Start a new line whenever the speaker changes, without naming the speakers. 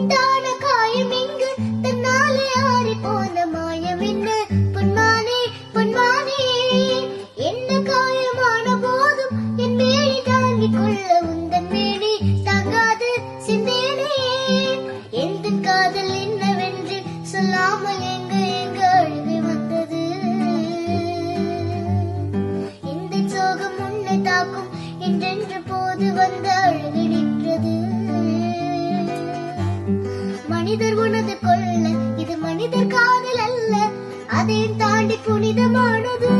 உண்டான காயம் இங்கு தன்னாலே ஆறி போன மாயம் என்ன பொன்மானே பொன்மானே என்ன காயமான போதும் என் மேனி தாங்கிக் கொள்ள உந்தன் மேனி தாங்காது சிந்தேனே எந்த காதல் என்னவென்று சொல்லாமல் எங்க அழுகை வந்தது இந்த சோகம் உன்னை தாக்கும் என்றென்று போது வந்த அழுகை நின்றது மனிதர் உனது கொள்ள இது மனிதர் காதல் அல்ல அதையும் தாண்டி புனிதமானது